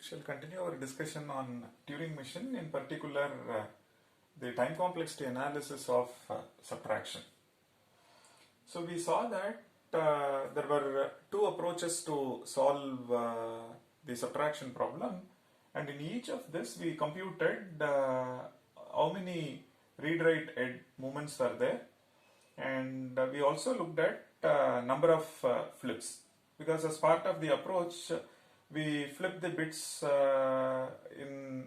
shall continue our discussion on Turing machine, in particular the time complexity analysis of subtraction. So we saw that there were two approaches to solve the subtraction problem, and in each of this we computed how many read-write movements are there, and we also looked at number of flips, because as part of the approach we flip the bits in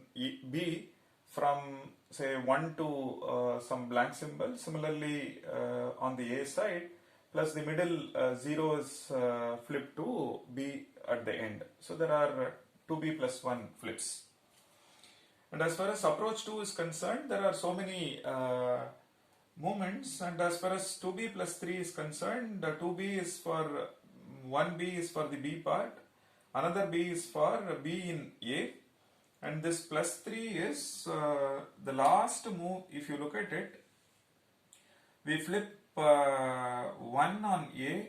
B from say 1 to some blank symbol. Similarly on the A side, plus the middle 0 is flipped to B at the end. So there are 2B plus 1 flips. And as far as approach 2 is concerned, there are so many movements, and as far as 2B plus 3 is concerned, 2B is for 1B is for the B part, another B is for B in A, and this plus 3 is the last move. If you look at it, we flip 1 on A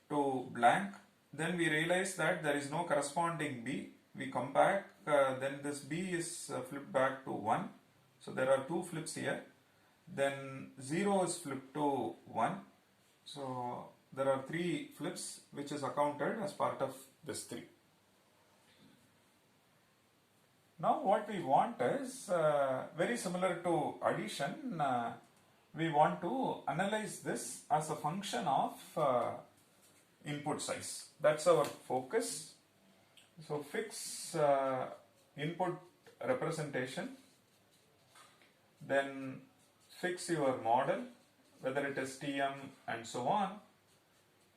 to blank, then we realize that there is no corresponding B. We come back, then this B is flipped back to 1, so there are two flips here. Then 0 is flipped to 1, so there are 3 flips which is accounted as part of this 3. Now what we want is very similar to addition. We want to analyze this as a function of input size. That's our focus. So fix input representation, then fix your model, whether it is TM and so on.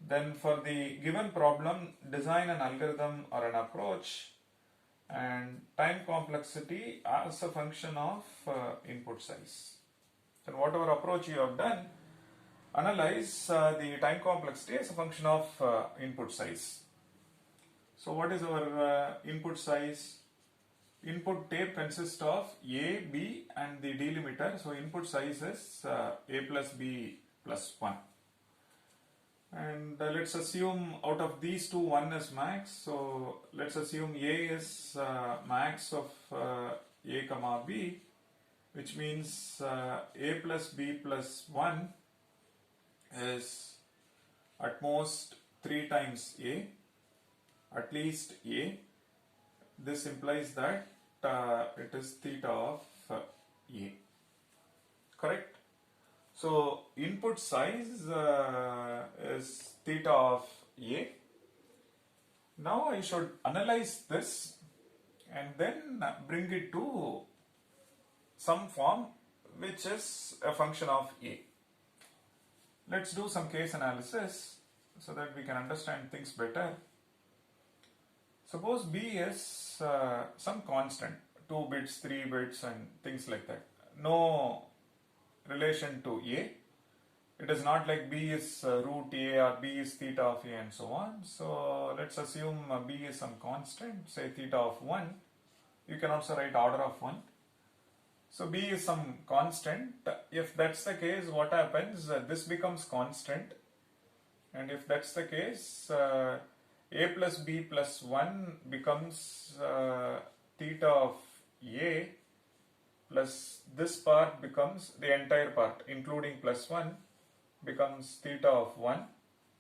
Then for the given problem, design an algorithm or an approach, and time complexity as a function of input size. And whatever approach you have done, analyze the time complexity as a function of input size. So what is our input size? Input tape consists of A, B and the delimiter. So input size is A plus B plus 1. And let's assume out of these two, one is max. So let's assume A is max of A comma B, which means A plus B plus 1 is at most 3 times A, at least A. This implies that it is theta of A. Correct? So input size is theta of A. Now I should analyze this and then bring it to some form which is a function of A. Let's do some case analysis so that we can understand things better. Suppose B is some constant, 2 bits, 3 bits and things like that. No relation to A. It is not like B is root A or B is theta of A and so on. So let's assume B is some constant, say theta of 1. You can also write order of 1. So B is some constant. If that's the case, what happens? This becomes constant. And if that's the case, A plus B plus 1 becomes theta of A, plus this part becomes the entire part, including plus 1, becomes theta of 1.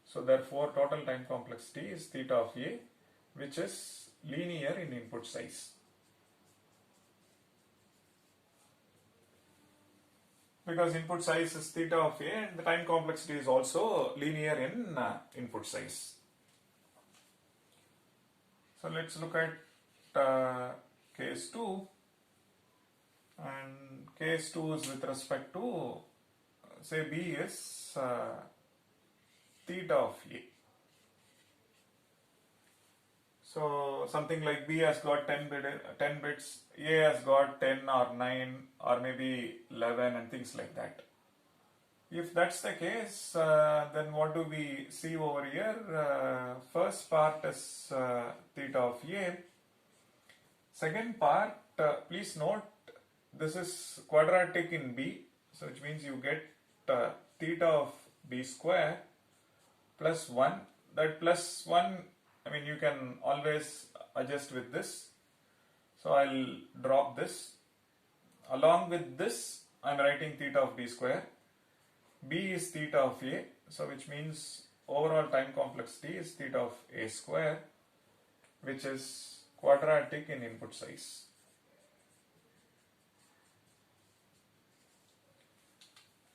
So therefore total time complexity is theta of A, which is linear in input size. Because input size is theta of A and the time complexity is also linear in input size. So let's look at case 2, and case 2 is with respect to say B is theta of A. So something like B has got 10 bits, A has got 10 or 9 or maybe 11 and things like that. If that's the case, then what do we see over here? First part is theta of A. Second part, please note, this is quadratic in B, so which means you get theta of B square plus 1. That plus 1, I mean, you can always adjust with this. So I'll drop this. Along with this, I'm writing theta of b square. B is theta of a, so which means overall time complexity is theta of a square, which is quadratic in input size.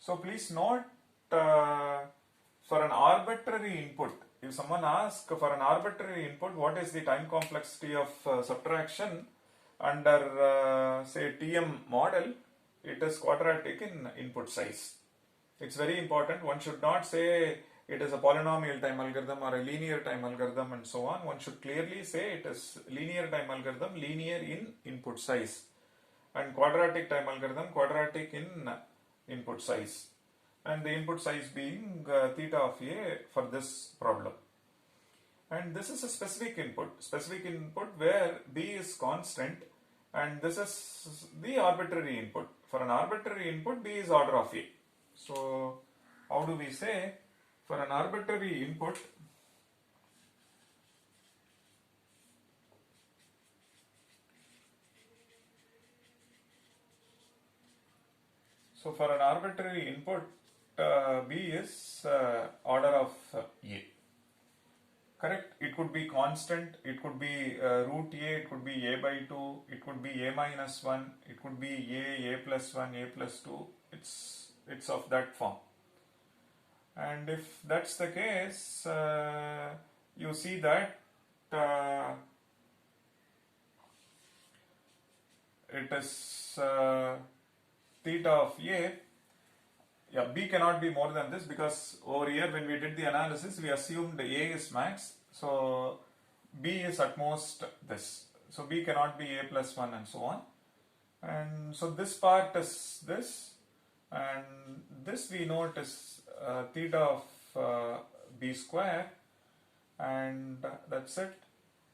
So please note, for an arbitrary input, if someone asks for an arbitrary input, what is the time complexity of subtraction under say TM model, it is quadratic in input size. It's very important. One should not say it is a polynomial time algorithm or a linear time algorithm and so on. One should clearly say it is linear time algorithm, linear in input size, and quadratic time algorithm, quadratic in input size, and the input size being theta of a for this problem. And this is a specific input where b is constant, and this is the arbitrary input. For an arbitrary input, b is order of a. So how do we say for an arbitrary input, so for an arbitrary input, b is order of a. Correct? It could be constant, it could be root a, it could be a by 2, it could be a minus 1, it could be a plus 1, a plus 2. It's of that form. And if that's the case, you see that it is theta of a. Yeah, b cannot be more than this, because over here when we did the analysis we assumed a is max, so b is at most this. So b cannot be a plus 1 and so on. And so this part is this, and this we note is theta of b square, and that's it.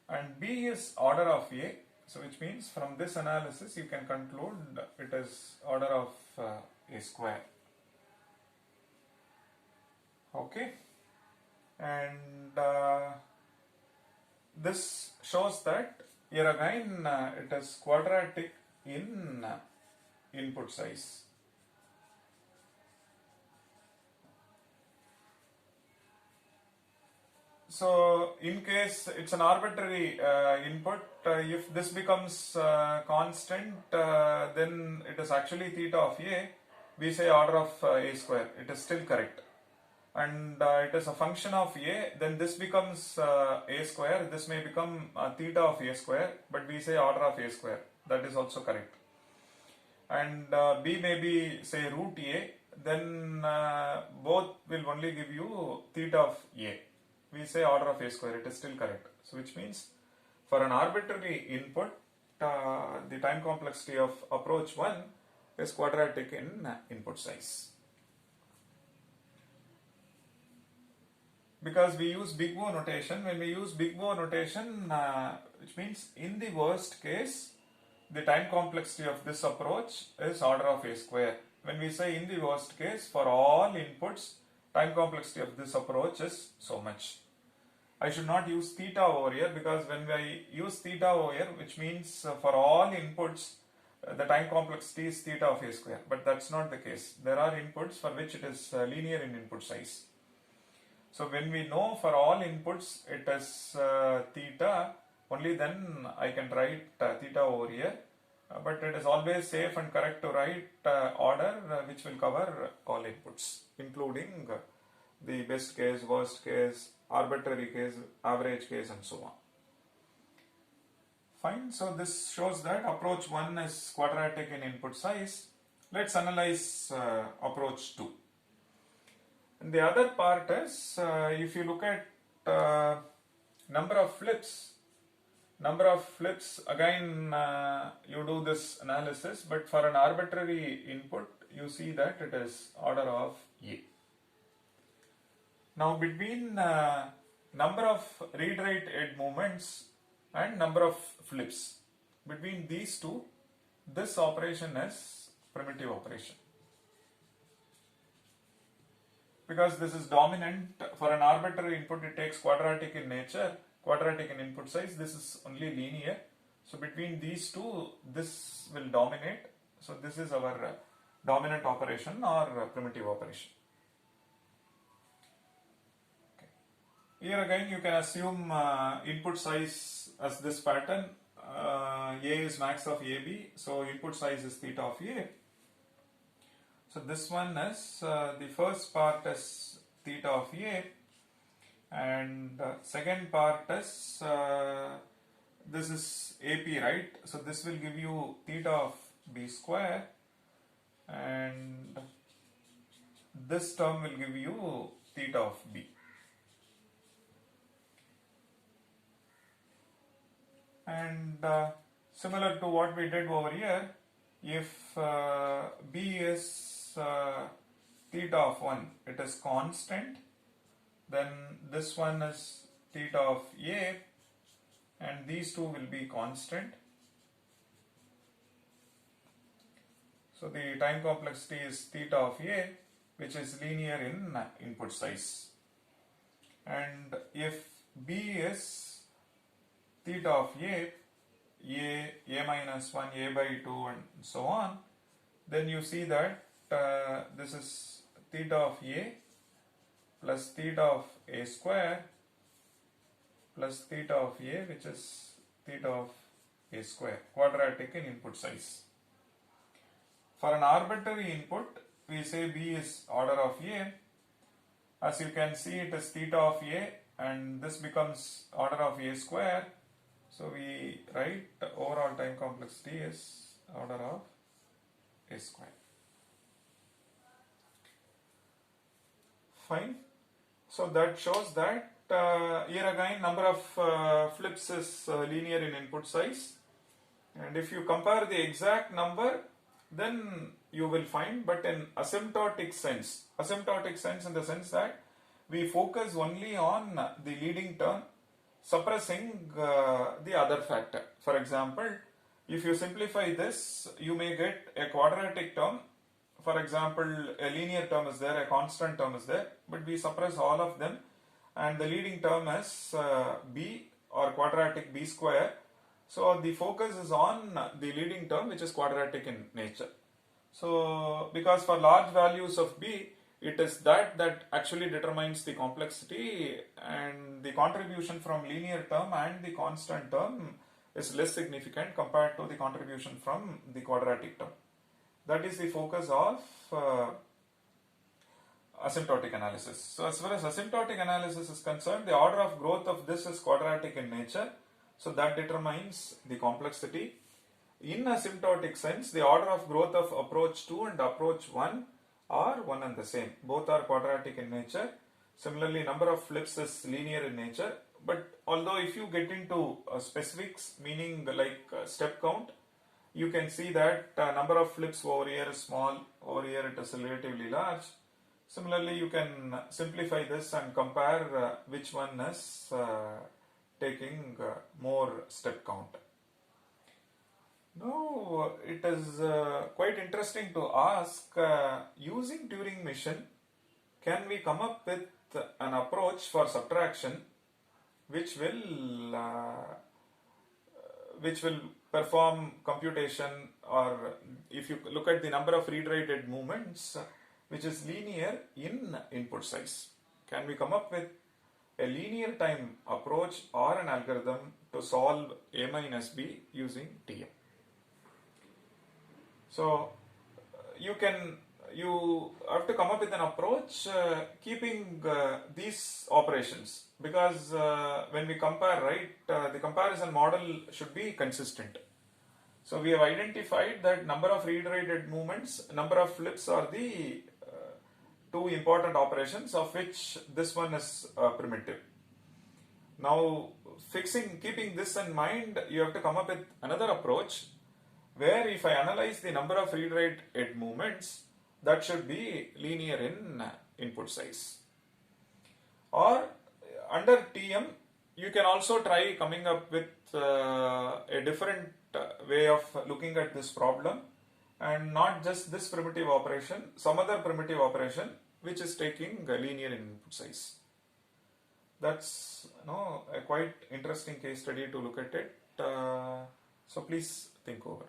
And b is order of a, so which means from this analysis you can conclude it is order of a square. Okay, and this shows that here again it is quadratic in input size. So in case it's an arbitrary input, if this becomes constant, then it is actually theta of a, we say order of a square, it is still correct. And it is a function of a, then this becomes a square, this may become theta of a square, but we say order of a square, that is also correct. And b may be say root a, then both will only give you theta of a, we say order of a square, it is still correct. So which means for an arbitrary input, the time complexity of approach 1 is quadratic in input size. Because we use big O notation, when we use big O notation, which means in the worst case, the time complexity of this approach is order of a square. When we say in the worst case, for all inputs, time complexity of this approach is so much. I should not use theta over here, because when I use theta over here, which means for all inputs, the time complexity is theta of a square. But that's not the case. There are inputs for which it is linear in input size. So when we know for all inputs it is theta, only then I can write theta over here. But it is always safe and correct to write order which will cover all inputs, including the best case, worst case, arbitrary case, average case, and so on. Fine, so this shows that approach 1 is quadratic in input size. Let's analyze approach 2. And the other part is, if you look at number of flips, again you do this analysis, but for an arbitrary input you see that it is order of a. Now between number of read-write head movements and number of flips, between these two, this operation is primitive operation. Because this is dominant, for an arbitrary input it takes quadratic in nature, quadratic in input size, this is only linear. So between these two, this will dominate. So this is our dominant operation or primitive operation. Okay. Here again you can assume input size as this pattern. A is max of AB, so input size is theta of A. So this one is the first part is theta of A, and second part is this is AP, right? So this will give you theta of B square, and this term will give you theta of B. And similar to what we did over here, if B is theta of 1, it is constant, then this one is theta of A, and these two will be constant. So the time complexity is theta of A, which is linear in input size. And if B is theta of A minus 1, A by 2 and so on, then you see that this is theta of A plus theta of A square plus theta of A, which is theta of A square, quadratic in input size. For an arbitrary input, we say B is order of A. As you can see, it is theta of A, and this becomes order of A square. So we write the overall time complexity is order of A square. Fine. So that shows that here again number of flips is linear in input size, and if you compare the exact number, then you will find, but in asymptotic sense in the sense that we focus only on the leading term, suppressing the other factor. For example, if you simplify this, you may get a quadratic term. For example, a linear term is there, a constant term is there, but we suppress all of them, and the leading term is B or quadratic B square. So the focus is on the leading term, which is quadratic in nature. So because for large values of B, it is that actually determines the complexity, and the contribution from linear term and the constant term is less significant compared to the contribution from the quadratic term. That is the focus of asymptotic analysis. So as far as asymptotic analysis is concerned, the order of growth of this is quadratic in nature, so that determines the complexity. In asymptotic sense, the order of growth of approach 2 and approach 1 are one and the same. Both are quadratic in nature. Similarly, number of flips is linear in nature. But although if you get into specifics, meaning like step count, you can see that number of flips over here is small, over here it is relatively large. Similarly, you can simplify this and compare which one is taking more step count. Now, it is quite interesting to ask, using Turing machine, can we come up with an approach for subtraction which will perform computation, or if you look at the number of reiterated movements, which is linear in input size. Can we come up with a linear time approach or an algorithm to solve A minus B using TM? So you have to come up with an approach keeping these operations, because when we compare, right, the comparison model should be consistent. So we have identified that number of reiterated movements, number of flips are the two important operations, of which this one is primitive. Now keeping this in mind, you have to come up with another approach where if I analyze the number of reiterated movements, that should be linear in input size. Or under TM, you can also try coming up with a different way of looking at this problem, and not just this primitive operation, some other primitive operation which is taking linear in input size. That's a quite interesting case study to look at it. So please think over.